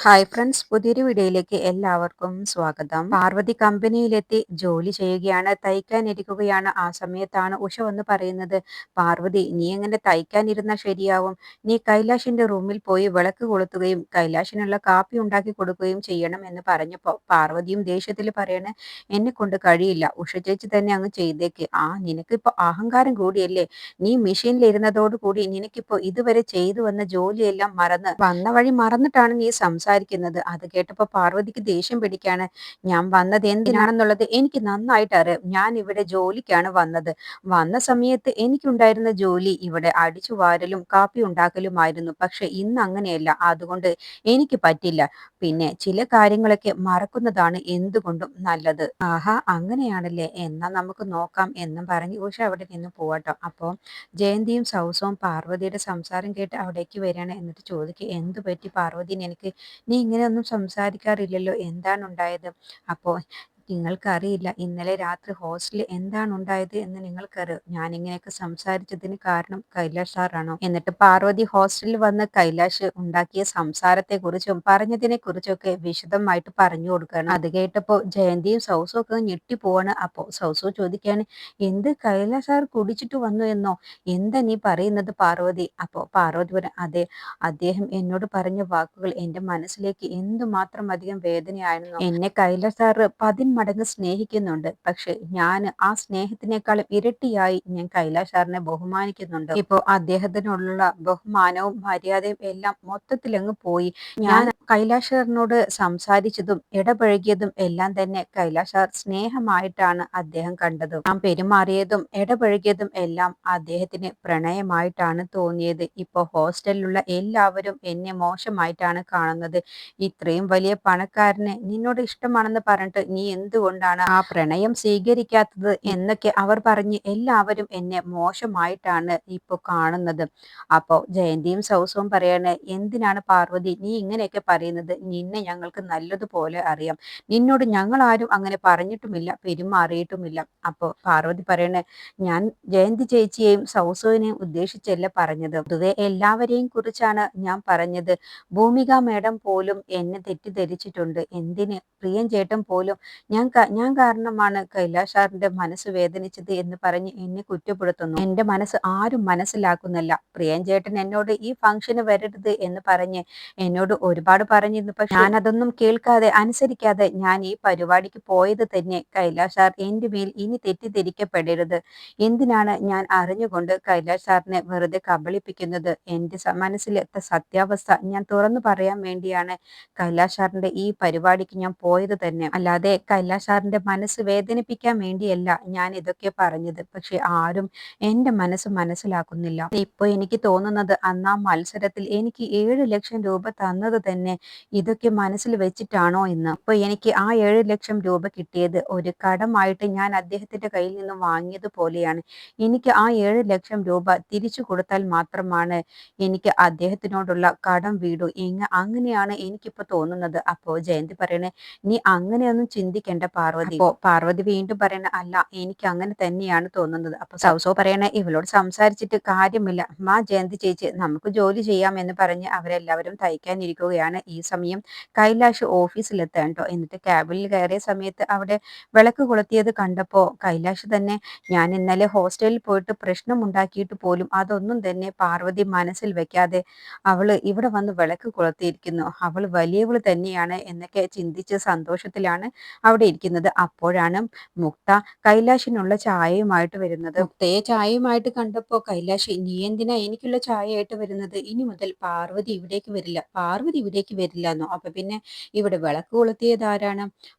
Hi friends, പുതിയൊരു വീഡിയോയിലേക്ക് എല്ലാവർക്കും സ്വാഗതം. പാർവതി കമ്പനിയിലെത്തി ജോലി ചെയ്യുകയാണ്, തയ്ക്കാനിരിക്കുകയാണ്. ആ സമയത്താണ് ഉഷ വന്ന് പറയുന്നത്, പാർവതി നീ എങ്ങനെ തയ്ക്കാനിരുന്നാൽ ശരിയാവും? നീ കൈലാഷിന്റെ റൂമിൽ പോയി വിളക്ക് കൊളുത്തുകയും കൈലാഷിനുള്ള കാപ്പി ഉണ്ടാക്കി കൊടുക്കുകയും ചെയ്യണം എന്ന് പറഞ്ഞപ്പോൾ പാർവതിയും ദേഷ്യത്തിൽ പറയണ, എന്നെ കൊണ്ട് കഴിയില്ല, ഉഷ ചേച്ചി തന്നെ അങ്ങ് ചെയ്തേക്ക്. നിനക്കിപ്പോ അഹങ്കാരം കൂടിയല്ലേ? നീ മെഷീനിലിരുന്നതോടു കൂടി നിനക്കിപ്പോ ഇതുവരെ ചെയ്തു വന്ന ജോലിയെല്ലാം വന്ന വഴി മറന്നിട്ടാണ് നീ സംസാരിക്കുന്നത്. അത് കേട്ടപ്പോ പാർവതിക്ക് ദേഷ്യം പിടിക്കാണ്. ഞാൻ വന്നത് എന്തിനാണെന്നുള്ളത് എനിക്ക് നന്നായിട്ട് അറിയാം. ഞാൻ ഇവിടെ ജോലിക്കാണ് വന്നത്. വന്ന സമയത്ത് എനിക്കുണ്ടായിരുന്ന ജോലി ഇവിടെ അടിച്ചു വാരലും കാപ്പി ഉണ്ടാക്കലുമായിരുന്നു. പക്ഷെ ഇന്ന് അങ്ങനെയല്ല. അതുകൊണ്ട് എനിക്ക് പറ്റില്ല. പിന്നെ ചില കാര്യങ്ങളൊക്കെ മറക്കുന്നതാണ് എന്തുകൊണ്ടും നല്ലത്. ആഹാ, അങ്ങനെയാണല്ലേ, എന്നാ നമുക്ക് നോക്കാം എന്നും പറഞ്ഞ് ഉഷ അവിടെ നിന്ന് പോവാട്ടോ. അപ്പോൾ ജയന്തിയും സൗസവും പാർവതിയുടെ സംസാരം കേട്ട് അവിടേക്ക് വരികയാണ്. എന്നിട്ട് ചോദിക്കുക, എന്തു പറ്റി പാർവതി, നിനക്ക് നീ ഇങ്ങനെയൊന്നും സംസാരിക്കാറില്ലല്ലോ, എന്താണ് ഉണ്ടായത്? അപ്പോൾ നിങ്ങൾക്കറിയില്ല ഇന്നലെ രാത്രി ഹോസ്റ്റലിൽ എന്താണ് ഉണ്ടായത് എന്ന് നിങ്ങൾക്കറിയോ? ഞാൻ ഇങ്ങനെയൊക്കെ സംസാരിച്ചതിന് കാരണം കൈലാഷ് സാറാണോ? എന്നിട്ട് പാർവതി ഹോസ്റ്റലിൽ വന്ന് കൈലാഷ് ഉണ്ടാക്കിയ സംസാരത്തെ കുറിച്ചും പറഞ്ഞതിനെ കുറിച്ചൊക്കെ വിശദമായിട്ട് പറഞ്ഞു കൊടുക്കുകയാണ്. അത് കേട്ടപ്പോൾ ജയന്തിയും സൗസും ഒക്കെ ഞെട്ടിപ്പോവാണ്. അപ്പോൾ സൗസു ചോദിക്കുകയാണ്, എന്ത് കൈലാഷ് സാർ കുടിച്ചിട്ട് വന്നു എന്നോ? എന്താ നീ പറയുന്നത് പാർവതി? അപ്പോൾ പാർവതി പറഞ്ഞു, അതെ, അദ്ദേഹം എന്നോട് പറഞ്ഞ വാക്കുകൾ എൻ്റെ മനസ്സിലേക്ക് എന്തുമാത്രം അധികം വേദനയായിരുന്നു. എന്നെ കൈലാഷ് സാറ് 10 മടങ്ങ് സ്നേഹിക്കുന്നുണ്ട്. പക്ഷെ ഞാൻ ആ സ്നേഹത്തിനേക്കാളും ഇരട്ടിയായി ഞാൻ കൈലാഷ് സാറിനെ ബഹുമാനിക്കുന്നുണ്ട്. ഇപ്പോൾ അദ്ദേഹത്തിനുള്ള ബഹുമാനവും മര്യാദയും എല്ലാം മൊത്തത്തിലങ്ങ് പോയി. ഞാൻ കൈലാഷ് സാറിനോട് സംസാരിച്ചതും ഇടപഴകിയതും എല്ലാം തന്നെ കൈലാഷ് സാർ സ്നേഹമായിട്ടാണ് അദ്ദേഹം കണ്ടത്. ഞാൻ പെരുമാറിയതും ഇടപഴകിയതും എല്ലാം അദ്ദേഹത്തിന് പ്രണയമായിട്ടാണ് തോന്നിയത്. ഇപ്പോൾ ഹോസ്റ്റലിലുള്ള എല്ലാവരും എന്നെ മോശമായിട്ടാണ് കാണുന്നത്. ഇത്രയും വലിയ പണക്കാരനെ നിന്നോട് ഇഷ്ടമാണെന്ന് പറഞ്ഞിട്ട് നീ എന്തുകൊണ്ടാണ് ആ പ്രണയം സ്വീകരിക്കാത്തത് എന്നൊക്കെ അവർ പറഞ്ഞ് എല്ലാവരും എന്നെ മോശമായിട്ടാണ് ഇപ്പോൾ കാണുന്നത്. അപ്പോൾ ജയന്തിയും സൗസവും പറയാണ്, എന്തിനാണ് പാർവതി നീ ഇങ്ങനെയൊക്കെ പറയുന്നത്? നിന്നെ ഞങ്ങൾക്ക് നല്ലതുപോലെ അറിയാം. നിന്നോട് ഞങ്ങൾ ആരും അങ്ങനെ പറഞ്ഞിട്ടുമില്ല, പെരുമാറിയിട്ടുമില്ല. അപ്പോൾ പാർവതി പറയണേ, ഞാൻ ജയന്തി ചേച്ചിയെയും സൗസവിനെയും ഉദ്ദേശിച്ചല്ല പറഞ്ഞത്. പൊതുവെ എല്ലാവരെയും കുറിച്ചാണ് ഞാൻ പറഞ്ഞത്. ഭൂമിക മേഡം പോലും എന്നെ തെറ്റിദ്ധരിച്ചിട്ടുണ്ട്. എന്തിന് പ്രിയൻ ചേട്ടൻ പോലും ഞാൻ കാരണമാണ് കൈലാഷ് സാറിന്റെ മനസ്സ് വേദനിച്ചത് എന്ന് പറഞ്ഞ് എന്നെ കുറ്റപ്പെടുത്തുന്നു. എന്റെ മനസ്സ് ആരും മനസ്സിലാക്കുന്നില്ല. പ്രിയൻ ചേട്ടൻ എന്നോട് ഈ ഫംഗ്ഷന് വരരുത് എന്ന് പറഞ്ഞ് എന്നോട് ഒരുപാട് പറഞ്ഞിരുന്നു. പക്ഷെ ഞാൻ അതൊന്നും കേൾക്കാതെ അനുസരിക്കാതെ ഞാൻ ഈ പരിപാടിക്ക് പോയത് തന്നെ. കൈലാഷ് സാർ എന്റെ മേൽ ഇനി തെറ്റിദ്ധരിക്കപ്പെടരുത്. എന്തിനാണ് ഞാൻ അറിഞ്ഞുകൊണ്ട് കൈലാഷ് സാറിനെ വെറുതെ കബളിപ്പിക്കുന്നത്? എന്റെ മനസ്സിലത്തെ സത്യാവസ്ഥ ഞാൻ തുറന്നു പറയാൻ വേണ്ടിയാണ് കൈലാഷ് സാറിന്റെ ഈ പരിപാടിക്ക് ഞാൻ പോയത് തന്നെ. അല്ലാതെ കൈലാഷ് സാറിന്റെ മനസ്സ് വേദനിപ്പിക്കാൻ വേണ്ടിയല്ല ഞാൻ ഇതൊക്കെ പറഞ്ഞത്. പക്ഷെ ആരും എന്റെ മനസ്സ് മനസ്സിലാക്കുന്നില്ല. ഇപ്പൊ എനിക്ക് തോന്നുന്നത്, അന്ന് ആ മത്സരത്തിൽ എനിക്ക് 7 ലക്ഷം രൂപ തന്നത് തന്നെ ഇതൊക്കെ മനസ്സിൽ വെച്ചിട്ടാണോ എന്ന്. ഇപ്പൊ എനിക്ക് ആ 7 ലക്ഷം രൂപ കിട്ടിയത് ഒരു കടമായിട്ട് ഞാൻ അദ്ദേഹത്തിന്റെ കയ്യിൽ നിന്നും വാങ്ങിയതുപോലെയാണ്. എനിക്ക് ആ 7 ലക്ഷം രൂപ തിരിച്ചു കൊടുത്താൽ മാത്രമാണ് എനിക്ക് അദ്ദേഹത്തിനോടുള്ള കടം വീടൂ. അങ്ങനെയാണ് എനിക്കിപ്പോ തോന്നുന്നത്. അപ്പോ ജയന്തി പറയണേ, നീ അങ്ങനെയൊന്നും ചിന്തിക്കേണ്ട പാർവതി. അപ്പോ പാർവതി വീണ്ടും പറയണ, അല്ല എനിക്ക് അങ്ങനെ തന്നെയാണ് തോന്നുന്നത്. അപ്പൊ സൗസോ പറയണേ, ഇവളോട് സംസാരിച്ചിട്ട് കാര്യമില്ല, മാ ജയന്തി ചേച്ചി നമുക്ക് ജോലി ചെയ്യാം എന്ന് പറഞ്ഞ് അവരെല്ലാവരും തയ്ക്കാനിരിക്കുകയാണ്. ഈ സമയം കൈലാഷ് ഓഫീസിലെത്താൻ കേട്ടോ. എന്നിട്ട് ക്യാബിനിൽ കയറിയ സമയത്ത് അവിടെ വിളക്ക് കൊളുത്തിയത് കണ്ടപ്പോ കൈലാഷ് തന്നെ, ഞാൻ ഇന്നലെ ഹോസ്റ്റലിൽ പോയിട്ട് പ്രശ്നം ഉണ്ടാക്കിയിട്ട് പോലും അതൊന്നും തന്നെ പാർവതി മനസ്സിൽ വെക്കാതെ അവള് ഇവിടെ വന്ന് വിളക്ക് കൊളുത്തിയിരിക്കുന്നു. അവൾ വലിയവള് തന്നെയാണ് എന്നൊക്കെ ചിന്തിച്ച് സന്തോഷത്തിലാണ് അവിടെ ഇരിക്കുന്നത്. അപ്പോഴാണ് മുക്ത കൈലാഷിനുള്ള ചായയുമായിട്ട് വരുന്നത്. മുക്തയെ ചായയുമായിട്ട് കണ്ടപ്പോ കൈലാഷ്, നീ എന്തിനാ എനിക്കുള്ള ചായയായിട്ട് വരുന്നത്? ഇനി മുതൽ പാർവതി ഇവിടേക്ക് വരില്ല, പാർവതി ഇവിടേക്ക് വരില്ല എന്നോ? അപ്പൊ പിന്നെ ഇവിടെ വിളക്ക് കൊളുത്തിയത് ആരാണ്?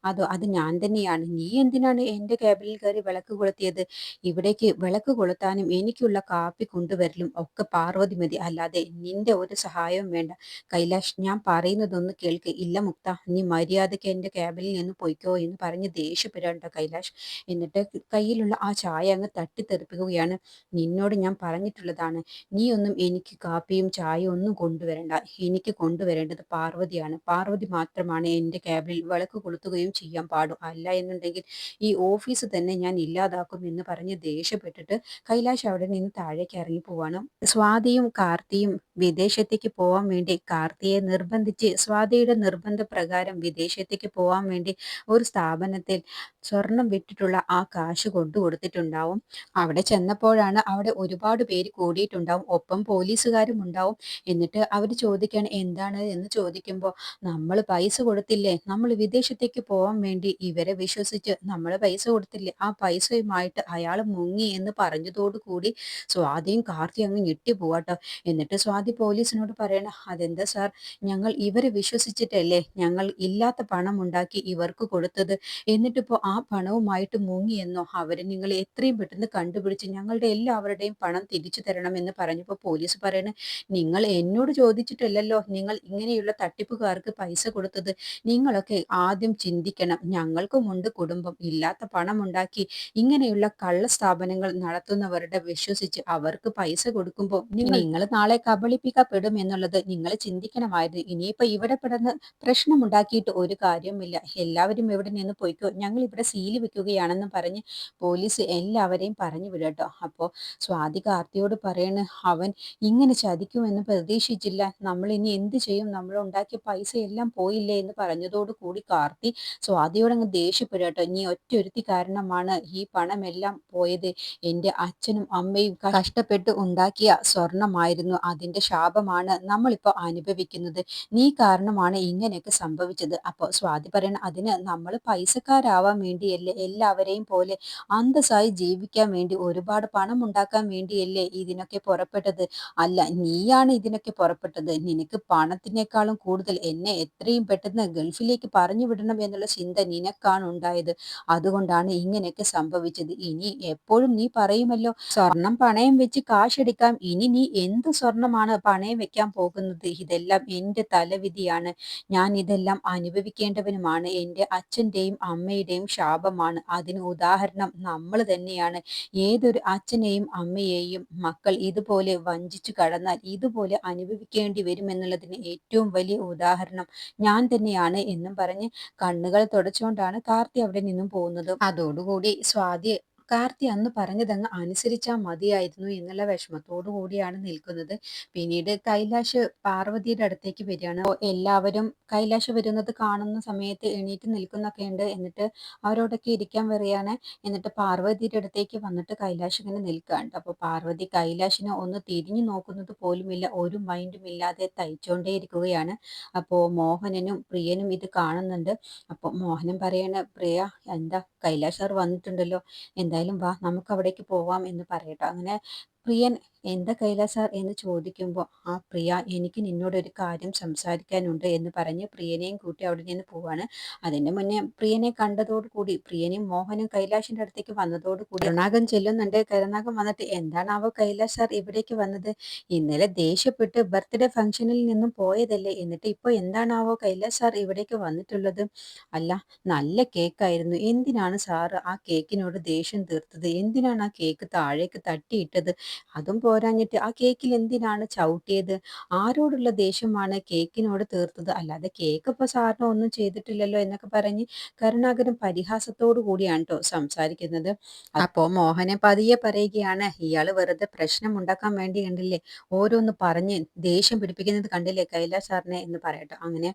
അത് ഞാൻ തന്നെയാണ്. നീ എന്തിനാണ് എന്റെ ക്യാബിനിൽ കയറി വിളക്ക് കൊളുത്തിയത്? ഇവിടേക്ക് വിളക്ക് കൊളുത്താനും എനിക്കുള്ള കാപ്പി കൊണ്ടുവരലും ഒക്കെ പാർവതി മതി, അല്ലാതെ നിന്റെ ഒരു സഹായവും വേണ്ട. കൈലാഷ്, ഞാൻ പറയുന്നതൊന്ന് കേൾക്ക്. ഇല്ല മുക്ത, നീ മര്യാദയ്ക്ക് എന്റെ ക്യാബിനിൽ നിന്ന് പൊയ്ക്കോ എന്ന് എന്ന് പറഞ്ഞ് ദേഷ്യപ്പെടുകയാണ് കൈലാഷ്. എന്നിട്ട് കയ്യിലുള്ള ആ ചായ അങ്ങ് തട്ടിത്തെറിപ്പിക്കുകയാണ്. നിന്നോട് ഞാൻ പറഞ്ഞിട്ടുള്ളതാണ്, നീ ഒന്നും എനിക്ക് കാപ്പിയും ചായയും ഒന്നും കൊണ്ടുവരണ്ട. എനിക്ക് കൊണ്ടുവരേണ്ടത് പാർവതിയാണ്. പാർവതി മാത്രമാണ് എൻ്റെ ക്യാബിനിൽ വിളക്ക് കൊളുത്തുകയും ചെയ്യാൻ പാടും. അല്ല എന്നുണ്ടെങ്കിൽ ഈ ഓഫീസ് തന്നെ ഞാൻ ഇല്ലാതാക്കും എന്ന് പറഞ്ഞ് ദേഷ്യപ്പെട്ടിട്ട് കൈലാഷ് അവിടെ നിന്ന് താഴേക്ക് ഇറങ്ങി പോവാണ്. സ്വാതിയും കാർത്തിയും വിദേശത്തേക്ക് പോവാൻ വേണ്ടി കാർത്തിയെ നിർബന്ധിച്ച് സ്വാതിയുടെ നിർബന്ധപ്രകാരം വിദേശത്തേക്ക് പോവാൻ വേണ്ടി ഒരു സ്ഥാപനത്തിൽ സ്വർണം വിട്ടിട്ടുള്ള ആ കാശ് കൊണ്ടു കൊടുത്തിട്ടുണ്ടാവും. അവിടെ ചെന്നപ്പോഴാണ് അവിടെ ഒരുപാട് പേര് കൂടിയിട്ടുണ്ടാവും. ഒപ്പം പോലീസുകാരും ഉണ്ടാവും. എന്നിട്ട് അവർ ചോദിക്കാണ് എന്താണ് എന്ന് ചോദിക്കുമ്പോൾ, നമ്മൾ പൈസ കൊടുത്തില്ലേ, നമ്മൾ വിദേശത്തേക്ക് പോവാൻ വേണ്ടി ഇവരെ വിശ്വസിച്ച് നമ്മൾ പൈസ കൊടുത്തില്ലേ, ആ പൈസയുമായിട്ട് അയാൾ മുങ്ങി എന്ന് പറഞ്ഞതോടു കൂടി സ്വാതിയും കാർത്തിയും അങ്ങ് ഞെട്ടി പോവാട്ടോ. എന്നിട്ട് സ്വാതി പോലീസിനോട് പറയണ, അതെന്താ സാർ, ഞങ്ങൾ ഇവരെ വിശ്വസിച്ചിട്ടല്ലേ ഞങ്ങൾ ഇല്ലാത്ത പണം ഉണ്ടാക്കി ഇവർക്ക് കൊടുത്തത്, എന്നിട്ടിപ്പോ ആ പണവുമായിട്ട് മുങ്ങിയെന്നോ, അവരെ നിങ്ങൾ എത്രയും പെട്ടെന്ന് കണ്ടുപിടിച്ച് ഞങ്ങളുടെ എല്ലാവരുടെയും പണം തിരിച്ചു തരണമെന്ന് പറഞ്ഞപ്പോൾ പോലീസ് പറയണ, നിങ്ങൾ എന്നോട് ചോദിച്ചിട്ടല്ലല്ലോ നിങ്ങൾ ഇങ്ങനെയുള്ള തട്ടിപ്പുകാർക്ക് പൈസ കൊടുത്തത്. നിങ്ങളൊക്കെ ആദ്യം ചിന്തിക്കണം, ഞങ്ങൾക്കുമുണ്ട് കുടുംബം. ഇല്ലാത്ത പണം ഉണ്ടാക്കി ഇങ്ങനെയുള്ള കള്ള സ്ഥാപനങ്ങൾ നടത്തുന്നവരുടെ വിശ്വസിച്ച് അവർക്ക് പൈസ കൊടുക്കുമ്പോൾ നിങ്ങൾ നാളെ കബളിപ്പിക്കപ്പെടും എന്നുള്ളത് നിങ്ങൾ ചിന്തിക്കണമായിരുന്നു. ഇനിയിപ്പോ ഇവിടെ പെടുന്ന പ്രശ്നമുണ്ടാക്കിയിട്ട് ഒരു കാര്യവുമില്ല. എല്ലാവരും ഇവിടെ നിന്ന് പോയിക്കോ, ഞങ്ങൾ ഇവിടെ സീല് വെക്കുകയാണെന്ന് പറഞ്ഞ് പോലീസ് എല്ലാവരെയും പറഞ്ഞു വിടട്ടോ. അപ്പോൾ സ്വാതി കാർത്തിയോട് പറയണ്, അവൻ ഇങ്ങനെ ചതിക്കുമെന്ന് പ്രതീക്ഷിച്ചില്ല, നമ്മൾ ഇനി എന്ത് ചെയ്യും, നമ്മൾ ഉണ്ടാക്കിയ പൈസ എല്ലാം പോയില്ലേ എന്ന് പറഞ്ഞതോട് കൂടി കാർത്തി സ്വാതിയോട് അങ്ങ് ദേഷ്യപ്പെടട്ടോ. നീ ഒറ്റൊരുത്തി കാരണമാണ് ഈ പണമെല്ലാം പോയത്. എൻ്റെ അച്ഛനും അമ്മയും കഷ്ടപ്പെട്ട് ഉണ്ടാക്കിയ സ്വർണമായിരുന്നു, അതിൻ്റെ ശാപമാണ് നമ്മളിപ്പോൾ അനുഭവിക്കുന്നത്. നീ കാരണമാണ് ഇങ്ങനെയൊക്കെ സംഭവിച്ചത്. അപ്പോൾ സ്വാതി പറയണ, അതിന് നമ്മൾ പൈസക്കാരാവാൻ വേണ്ടിയല്ലേ, എല്ലാവരെയും പോലെ അന്തസ്സായി ജീവിക്കാൻ വേണ്ടി, ഒരുപാട് പണം ഉണ്ടാക്കാൻ വേണ്ടിയല്ലേ ഇതിനൊക്കെ പുറപ്പെട്ടത്. അല്ല, നീയാണ് ഇതിനൊക്കെ പുറപ്പെട്ടത്. നിനക്ക് പണത്തിനേക്കാളും കൂടുതൽ എന്നെ എത്രയും പെട്ടെന്ന് ഗൾഫിലേക്ക് പറഞ്ഞു വിടണം എന്നുള്ള ചിന്ത നിനക്കാണ് ഉണ്ടായത്. അതുകൊണ്ടാണ് ഇങ്ങനെയൊക്കെ സംഭവിച്ചത്. ഇനി എപ്പോഴും നീ പറയുമല്ലോ സ്വർണം പണയം വെച്ച് കാശെടുക്കാം. ഇനി നീ എന്ത് സ്വർണമാണ് പണയം വെക്കാൻ പോകുന്നത്? ഇതെല്ലാം എൻ്റെ തലവിധിയാണ്. ഞാൻ ഇതെല്ലാം അനുഭവിക്കേണ്ടവനുമാണ്. എൻ്റെ അച്ഛൻ്റെയും അമ്മയുടെയും ശാപമാണ്. അതിന് ഉദാഹരണം നമ്മൾ തന്നെയാണ്. ഏതൊരു അച്ഛനെയും അമ്മയെയും മക്കൾ ഇതുപോലെ വഞ്ചിച്ചു കടന്നാൽ ഇതുപോലെ അനുഭവിക്കേണ്ടി വരുമെന്നുള്ളതിന് ഏറ്റവും വലിയ ഉദാഹരണം ഞാൻ തന്നെയാണ് എന്നും പറഞ്ഞ് കണ്ണുകൾ തുടച്ചുകൊണ്ടാണ് കാർത്തി അവിടെ നിന്നും പോകുന്നത്. അതോടുകൂടി സ്വാതി കാർത്തി അന്ന് പറഞ്ഞതങ്ങ് അനുസരിച്ചാൽ മതിയായിരുന്നു എന്നുള്ള വിഷമത്തോടു കൂടിയാണ് നിൽക്കുന്നത്. പിന്നീട് കൈലാഷ് പാർവതിയുടെ അടുത്തേക്ക് വരികയാണ്. അപ്പോൾ എല്ലാവരും കൈലാഷ് വരുന്നത് കാണുന്ന സമയത്ത് എണീറ്റ് നിൽക്കുന്നൊക്കെ ഉണ്ട്. എന്നിട്ട് അവരോടൊക്കെ ഇരിക്കാൻ വരികയാണ്. എന്നിട്ട് പാർവതിയുടെ അടുത്തേക്ക് വന്നിട്ട് കൈലാഷ് ഇങ്ങനെ നിൽക്കുകയാണ്. അപ്പോൾ പാർവതി കൈലാഷിനെ ഒന്ന് തിരിഞ്ഞു നോക്കുന്നത് പോലുമില്ല, ഒരു മൈൻഡും ഇല്ലാതെ തയ്ച്ചുകൊണ്ടേ ഇരിക്കുകയാണ്. അപ്പോൾ മോഹനനും പ്രിയനും ഇത് കാണുന്നുണ്ട്. അപ്പോൾ മോഹനൻ പറയാണ്, പ്രിയ എന്താ കൈലാഷ് സാർ വന്നിട്ടുണ്ടല്ലോ, എന്തായാലും വാ നമുക്ക് അവിടേക്ക് പോവാം എന്ന് പറയട്ടോ. അങ്ങനെ പ്രിയൻ എന്താ കൈലാസ് സാർ എന്ന് ചോദിക്കുമ്പോൾ, ആ പ്രിയ, എനിക്ക് നിന്നോടൊരു കാര്യം സംസാരിക്കാനുണ്ട് എന്ന് പറഞ്ഞ് പ്രിയനെയും കൂട്ടി അവിടെ നിന്ന് പോവാണ്. അതിന്റെ മുന്നേ പ്രിയനെ കണ്ടതോടുകൂടി പ്രിയനും മോഹനും കൈലാഷിന്റെ അടുത്തേക്ക് വന്നതോടുകൂടി കരുണാകൻ ചെല്ലുന്നുണ്ട്. കരുണാകൻ വന്നിട്ട്, എന്താണാവോ കൈലാസ് സാർ ഇവിടേക്ക് വന്നത്? ഇന്നലെ ദേഷ്യപ്പെട്ട് ബർത്ത്ഡേ ഫംഗ്ഷനിൽ നിന്നും പോയതല്ലേ, എന്നിട്ട് ഇപ്പോൾ എന്താണാവോ കൈലാസ് സാർ ഇവിടേക്ക് വന്നിട്ടുള്ളത്? അല്ല, നല്ല കേക്കായിരുന്നു, എന്തിനാണ് സാറ് ആ കേക്കിനോട് ദേഷ്യം തീർത്തത്? എന്തിനാണ് ആ കേക്ക് താഴേക്ക് തട്ടിയിട്ടത്? അതും പോരാഞ്ഞിട്ട് ആ കേക്കിൽ എന്തിനാണ് ചവിട്ടിയത്? ആരോടുള്ള ദേഷ്യമാണ് കേക്കിനോട് തീർത്തത്? അല്ലാതെ കേക്ക് ഇപ്പൊ സാറിന് ഒന്നും ചെയ്തിട്ടില്ലല്ലോ എന്നൊക്കെ പറഞ്ഞ് കരുണാകരൻ പരിഹാസത്തോടു കൂടിയാണ് കേട്ടോ സംസാരിക്കുന്നത്. അപ്പോ മോഹനെ പതിയെ പറയുകയാണ്, ഇയാള് വെറുതെ പ്രശ്നം ഉണ്ടാക്കാൻ വേണ്ടി കണ്ടില്ലേ ഓരോന്ന് പറഞ്ഞ് ദേഷ്യം പിടിപ്പിക്കുന്നത് കണ്ടില്ലേ കൈലാഷ് സാറിനെ എന്ന് പറയട്ടോ. അങ്ങനെ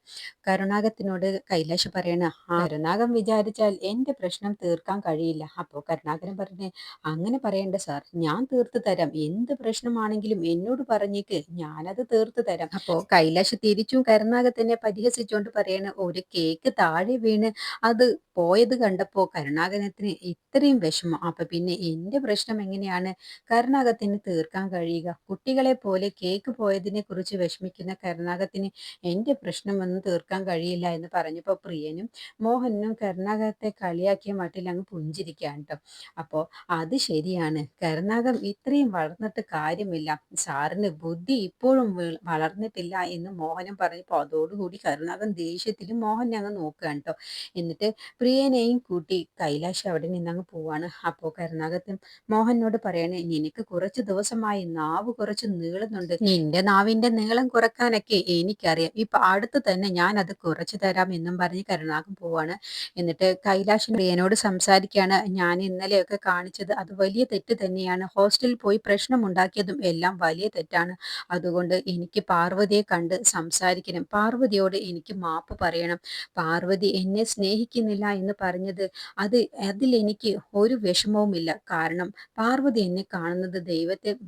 കരുണാകരത്തിനോട് കൈലാഷ് പറയണ, ആ കരുണാകരൻ വിചാരിച്ചാൽ എന്റെ പ്രശ്നം തീർക്കാൻ കഴിയില്ല. അപ്പോൾ കരുണാകരൻ പറഞ്ഞേ, അങ്ങനെ പറയണ്ട സാർ, ഞാൻ തീർത്തു തരാം. എന്ത് പ്രശ്നമാണെങ്കിലും എന്നോട് പറഞ്ഞേക്ക്, ഞാനത് തീർത്തു തരാം. അപ്പോ കൈലാഷ് തിരിച്ചും കരുണാകരത്തിനെ പരിഹസിച്ചുകൊണ്ട് പറയണ, ഒരു കേക്ക് താഴെ വീണ് അത് പോയത് കണ്ടപ്പോ കരുണാകരത്തിന് ഇത്രയും വിഷമം. അപ്പൊ പിന്നെ എന്റെ പ്രശ്നം എങ്ങനെയാണ് കരുണാകരത്തിന് തീർക്കാൻ കഴിയുക? കുട്ടികളെ പോലെ കേക്ക് പോയതിനെ കുറിച്ച് വിഷമിക്കുന്ന കരുണാകരത്തിന് എന്റെ പ്രശ്നമൊന്നും തീർക്കാൻ കഴിയില്ല എന്ന് പറഞ്ഞപ്പോൾ പ്രിയനും മോഹനും കരുണാകരത്തെ കളിയാക്കിയ മട്ടിൽ അങ്ങ് പുഞ്ചിരിക്കുകയാണ് കേട്ടോ. അപ്പോൾ അത് ശരിയാണ്, കരുണാകരൻ ഇത്രയും വളർന്നിട്ട് കാര്യമില്ല. സാറിന് ബുദ്ധി ഇപ്പോഴും വളർന്നിട്ടില്ല എന്ന് മോഹനൻ പറഞ്ഞപ്പോൾ അതോടുകൂടി കരുണാകരൻ ദേഷ്യത്തില് മോഹനെ അങ്ങ് നോക്കുകയാണ് ട്ടോ. എന്നിട്ട് പ്രിയനെയും കൂട്ടി കൈലാഷ് അവിടെ നിന്നങ്ങ് പോവാണ്. അപ്പോ കരുണാകരൻ മോഹനോട് പറയാണ്, നിനക്ക് കുറച്ച് ദിവസമായി നാവ് കുറച്ച് നീളുന്നുണ്ട്. നിന്റെ നാവിന്റെ നീളം കുറക്കാനൊക്കെ എനിക്കറിയാം. ഇപ്പൊ അടുത്ത് തന്നെ ഞാൻ അത് കുറച്ചു തരാം എന്നും പറഞ്ഞ് കരുണാകരൻ പോവാണ്. എന്നിട്ട് കൈലാഷിന് പ്രിയനോട് സംസാരിക്കുകയാണ്. ഞാൻ ഇന്നലെയൊക്കെ കാണിച്ചത് അത് വലിയ തെറ്റ് തന്നെയാണ്. ഹോസ്റ്റലിൽ പോയി പ്രശ്നമുണ്ടാക്കിയതും എല്ലാം വലിയ തെറ്റാണ്. അതുകൊണ്ട് എനിക്ക് പാർവതിയെ കണ്ട് സംസാരിക്കണം. പാർവതിയോട് എനിക്ക് മാപ്പ് പറയണം. പാർവതി എന്നെ സ്നേഹിക്കുന്നില്ല എന്ന് പറഞ്ഞത് അത് അതിലെനിക്ക് ഒരു വിഷമവുമില്ല. കാരണം പാർവതി എന്നെ കാണുന്നത്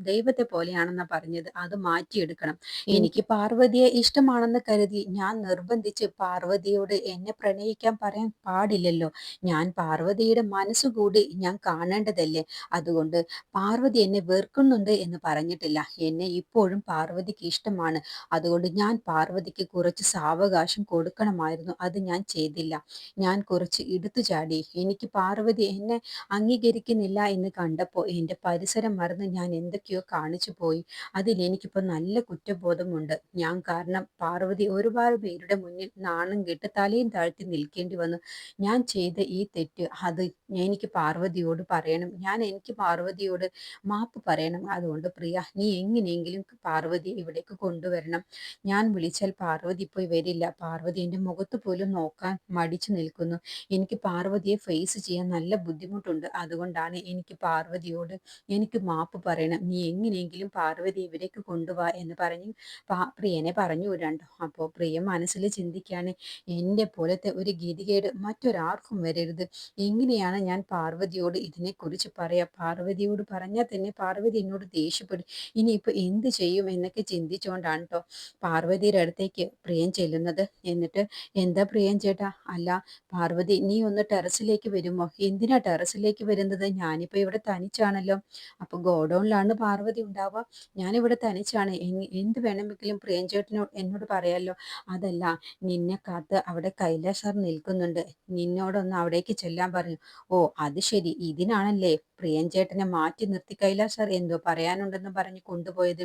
ദൈവത്തെ പോലെയാണെന്നാ പറഞ്ഞത്. അത് മാറ്റിയെടുക്കണം. എനിക്ക് പാർവതിയെ ഇഷ്ടമാണെന്ന് കരുതി ഞാൻ നിർബന്ധിച്ച് പാർവതിയോട് എന്നെ പ്രണയിക്കാൻ പറയാൻ പാടില്ലല്ലോ. ഞാൻ പാർവതിയുടെ മനസ്സുകൂടി ഞാൻ കാണേണ്ടതല്ലേ. അതുകൊണ്ട് പാർവതി എന്നെ വെറുക്കുന്നുണ്ട് എന്ന് പറഞ്ഞിട്ടില്ല. എന്നെ ഇപ്പോഴും പാർവതിക്ക് ഇഷ്ടമാണ്. അതുകൊണ്ട് ഞാൻ പാർവതിക്ക് കുറച്ച് സാവകാശം കൊടുക്കണമായിരുന്നു. അത് ഞാൻ ചെയ്തില്ല. ഞാൻ കുറച്ച് എടുത്തു ചാടി. എനിക്ക് പാർവതി എന്നെ അംഗീകരിക്കുന്നില്ല എന്ന് കണ്ടപ്പോൾ എൻ്റെ പരിസരം മറന്ന് ഞാൻ എന്തൊക്കെയോ കാണിച്ചു പോയി. അതിലെനിക്കിപ്പോൾ നല്ല കുറ്റബോധമുണ്ട്. ഞാൻ കാരണം പാർവതി ഒരുപാട് പേരുടെ മുന്നിൽ നാണം കെട്ട് തലയും താഴ്ത്തി നിൽക്കേണ്ടി വന്നു. ഞാൻ ചെയ്ത ഈ തെറ്റ് അത് എനിക്ക് പാർവതിയോട് പറയണം. എനിക്ക് പാർവതിയോട് മാപ്പ് പറയണം. അതുകൊണ്ട് പ്രിയ, നീ എങ്ങനെയെങ്കിലും പാർവതിയെ ഇവിടേക്ക് കൊണ്ടുവരണം. ഞാൻ വിളിച്ചാൽ പാർവതി പോയി വരില്ല. പാർവതി എൻ്റെ മുഖത്ത് പോലും നോക്കാൻ മടിച്ചു നിൽക്കുന്നു. എനിക്ക് പാർവതിയെ ഫേസ് ചെയ്യാൻ നല്ല ബുദ്ധിമുട്ടുണ്ട്. അതുകൊണ്ടാണ് എനിക്ക് മാപ്പ് പറയണം. നീ എങ്ങനെയെങ്കിലും പാർവതി ഇവിടേക്ക് കൊണ്ടുവാ എന്ന് പറഞ്ഞ് പ്രിയനെ പറഞ്ഞു വിടാണ്ടോ. അപ്പോൾ പ്രിയ മനസ്സിൽ ചിന്തിക്കുകയാണ്, എൻ്റെ പോലത്തെ ഒരു ഗതികേട് മറ്റൊരാൾക്കും വരരുത്. എങ്ങനെയാണ് ഞാൻ പാർവതിയോട് ഇതിനെക്കുറിച്ച് പറയാ? പാർവതിയോട് പറഞ്ഞാൽ തന്നെ പാർവതി എന്നോട് ദേഷ്യപ്പെടും. ഇനിയിപ്പോൾ എന്ത് ചെയ്യും എന്നൊക്കെ ചിന്തിച്ചുകൊണ്ടാണ് കേട്ടോ പാർവതിയുടെ അടുത്തേക്ക് പ്രിയൻ ചെല്ലുന്നത്. എന്നിട്ട്, എന്താ പ്രിയൻ ചേട്ടാ? അല്ല പാർവതി, നീ ഒന്ന് ടെറസിലേക്ക് വരുമോ? എന്തിനാ ടെറസിലേക്ക് വരുന്നത്? ഞാനിപ്പോൾ ഇവിടെ തനിച്ചാണല്ലോ. അപ്പോൾ ഗോഡൗണിലാണ് പാർവതി ഉണ്ടാവുക. ഞാനിവിടെ തനിച്ചാണ്. എന്ത് വേണമെങ്കിലും പ്രിയൻ എന്നോട് പറയാലോ. അതല്ല, നിന്നെ കാത്ത് അവിടെ കൈലാഷ് സാർ നിൽക്കുന്നുണ്ട്. നിന്നോടൊന്ന് അവിടേക്ക് ചെല്ലാൻ പറഞ്ഞു. ഓ അത് ശരി, ഇതിനാണല്ലേ പ്രിയൻ ചേട്ടനെ മാറ്റി നിർത്തി കൈലാഷ് സാർ എന്തോ പറയാനുണ്ടെന്ന് പറഞ്ഞ് കൊണ്ടുപോയത്.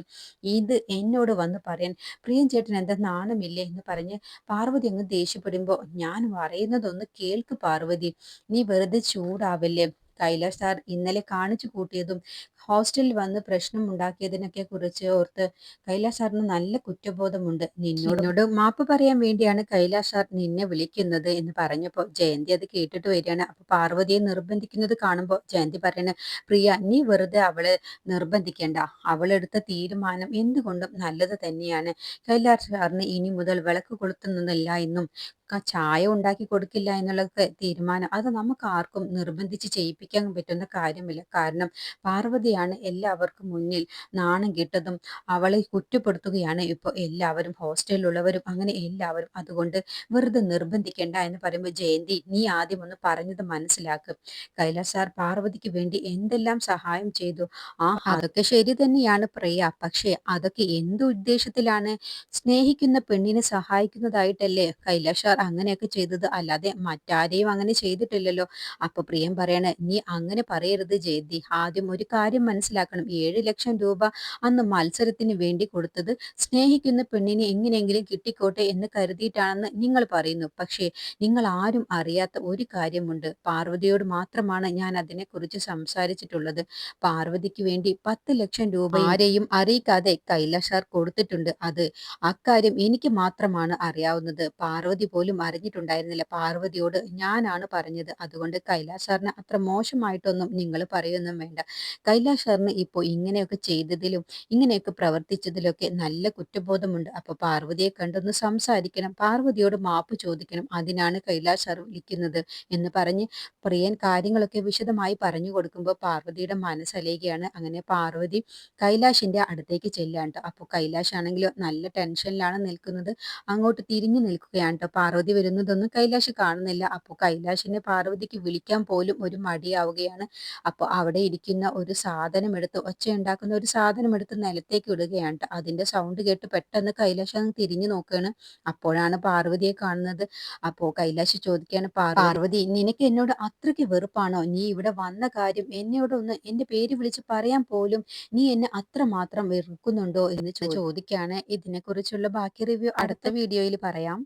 ഇത് എന്നോട് വന്ന് പറയാൻ പ്രിയൻ ചേട്ടൻ എന്താ നാണമില്ലേ എന്ന് പറഞ്ഞ് പാർവതി അങ്ങ് ദേഷ്യപ്പെടുമ്പോൾ, ഞാൻ പറയുന്നതൊന്ന് കേൾക്ക് പാർവതി. നീ വെറുതെ ചൂടാവല്ലേ. കൈലാഷ് സാർ ഇന്നലെ കാണിച്ചു കൂട്ടിയതും ഹോസ്റ്റലിൽ വന്ന് പ്രശ്നം ഉണ്ടാക്കിയതിനൊക്കെ കുറിച്ച് ഓർത്ത് കൈലാഷ് സാറിന് നല്ല കുറ്റബോധമുണ്ട്. നിന്നോട് മാപ്പ് പറയാൻ വേണ്ടിയാണ് കൈലാഷ് സാർ നിന്നെ വിളിക്കുന്നത് എന്ന് പറഞ്ഞപ്പോൾ ജയന്തി അത് കേട്ടിട്ട് വരികയാണ്. അപ്പൊ പാർവതിയെ നിർബന്ധിക്കുന്നത് കാണുമ്പോൾ ജയന്തി പറയണ, പ്രിയ നീ വെറുതെ അവളെ നിർബന്ധിക്കേണ്ട. അവളെടുത്ത തീരുമാനം എന്തുകൊണ്ടും നല്ലത് തന്നെയാണ്. കൈലാഷ് സാറിന് ഇനി മുതൽ വിളക്ക് കൊളുത്തുന്നില്ല എന്നും ചായ ഉണ്ടാക്കി കൊടുക്കില്ല എന്നുള്ള തീരുമാനം അത് നമുക്ക് ആർക്കും നിർബന്ധിച്ച് ചെയ്യിപ്പിക്കാൻ പറ്റുന്ന കാര്യമില്ല. കാരണം പാർവതിയാണ് എല്ലാവർക്കും മുന്നിൽ നാണം കെട്ടതും. അവളെ കുറ്റപ്പെടുത്തുകയാണ് ഇപ്പോൾ എല്ലാവരും, ഹോസ്റ്റലിലുള്ളവരും അങ്ങനെ എല്ലാവരും. അതുകൊണ്ട് വെറുതെ നിർബന്ധിക്കേണ്ട എന്ന് പറയുമ്പോൾ, ജയന്തി നീ ആദ്യം ഒന്ന് പറഞ്ഞത് മനസ്സിലാക്ക്. കൈലാഷ് സാർ പാർവതിക്ക് വേണ്ടി എന്തെല്ലാം സഹായം ചെയ്തു. അതൊക്കെ ശരി തന്നെയാണ് പ്രിയ. പക്ഷേ അതൊക്കെ എന്ത് ഉദ്ദേശത്തിലാണ്? സ്നേഹിക്കുന്ന പെണ്ണിനെ സഹായിക്കുന്നതായിട്ടല്ലേ കൈലാഷ് സാർ അങ്ങനെയൊക്കെ ചെയ്തത്, അല്ലാതെ മറ്റാരെയും അങ്ങനെ ചെയ്തിട്ടില്ലല്ലോ. അപ്പൊ പ്രിയം പറയണ, നീ അങ്ങനെ പറയരുത് ജയന്തി. ആദ്യം ഒരു കാര്യം മനസ്സിലാക്കണം. 7 ലക്ഷം രൂപ അന്ന് മത്സരത്തിന് വേണ്ടി കൊടുത്തത് സ്നേഹിക്കുന്ന പെണ്ണിനെ എങ്ങനെയെങ്കിലും കിട്ടിക്കോട്ടെ എന്ന് കരുതിയിട്ടാണെന്ന് നിങ്ങൾ പറയുന്നു. പക്ഷേ നിങ്ങൾ ആരും അറിയാത്ത ഒരു കാര്യമുണ്ട്. പാർവതിയോട് മാത്രമാണ് ഞാൻ അതിനെക്കുറിച്ച് സംസാരിച്ചിട്ടുള്ളത്. പാർവതിക്ക് വേണ്ടി 10 ലക്ഷം രൂപ ആരെയും അറിയിക്കാതെ കൈലാഷ് സാർ കൊടുത്തിട്ടുണ്ട്. അക്കാര്യം എനിക്ക് മാത്രമാണ് അറിയാവുന്നത്. പാർവതി പോലും അറിഞ്ഞിട്ടുണ്ടായിരുന്നില്ല. പാർവതിയോട് ഞാനാണ് പറഞ്ഞത്. അതുകൊണ്ട് കൈലാഷ് സാറിന് അത്ര മോശമായിട്ടൊന്നും നിങ്ങൾ പറയൊന്നും വേണ്ട. കൈലാഷ് സാറിന് ഇപ്പോൾ ഇങ്ങനെയൊക്കെ ചെയ്തതിലും ഇങ്ങനെയൊക്കെ പ്രവർത്തിച്ചതിലൊക്കെ നല്ല കുറ്റബോധമുണ്ട്. അപ്പൊ പാർവതിയെ കണ്ടൊന്ന് സംസാരിക്കണം, പാർവതിയോട് മാപ്പ് ചോദിക്കണം. അതിനാണ് കൈലാഷ് സാർ വിളിക്കുന്നത് എന്ന് പറഞ്ഞ് പ്രിയൻ കാര്യങ്ങളൊക്കെ വിശദമായി പറഞ്ഞു കൊടുക്കുമ്പോൾ പാർവതിയുടെ മനസ്സലിയുകയാണ്. അങ്ങനെ പാർവതി കൈലാഷിന്റെ അടുത്തേക്ക് ചെല്ലാണ്ട്. അപ്പോൾ കൈലാഷ് ആണെങ്കിലോ നല്ല ടെൻഷനിലാണ് നിൽക്കുന്നത്. അങ്ങോട്ട് തിരിഞ്ഞു നിൽക്കുകയാണ് കേട്ടോ പാർവതി പാർവതി വരുന്നതൊന്നും കൈലാഷ് കാണുന്നില്ല. അപ്പോൾ കൈലാഷിനെ പാർവതിക്ക് വിളിക്കാൻ പോലും ഒരു മടിയാവുകയാണ്. അപ്പോൾ അവിടെ ഇരിക്കുന്ന ഒരു സാധനം എടുത്ത് ഒച്ചയുണ്ടാക്കുന്ന ഒരു സാധനം എടുത്ത് നിലത്തേക്ക് ഇടുകയാണ് ട്ടോ. അതിന്റെ സൗണ്ട് കേട്ട് പെട്ടെന്ന് കൈലാഷ് അങ്ങ് തിരിഞ്ഞു നോക്കുകയാണ്. അപ്പോഴാണ് പാർവതിയെ കാണുന്നത്. അപ്പോൾ കൈലാഷ് ചോദിക്കുകയാണ്, പാർവതി നിനക്ക് എന്നോട് അത്രയ്ക്ക് വെറുപ്പാണോ? നീ ഇവിടെ വന്ന കാര്യം എന്നോടൊന്ന് എന്റെ പേര് വിളിച്ച് പറയാൻ പോലും നീ എന്നെ അത്രമാത്രം വെറുക്കുന്നുണ്ടോ എന്ന് ചോദിക്കുകയാണ്. ഇതിനെക്കുറിച്ചുള്ള ബാക്കി റിവ്യൂ അടുത്ത വീഡിയോയിൽ പറയാം.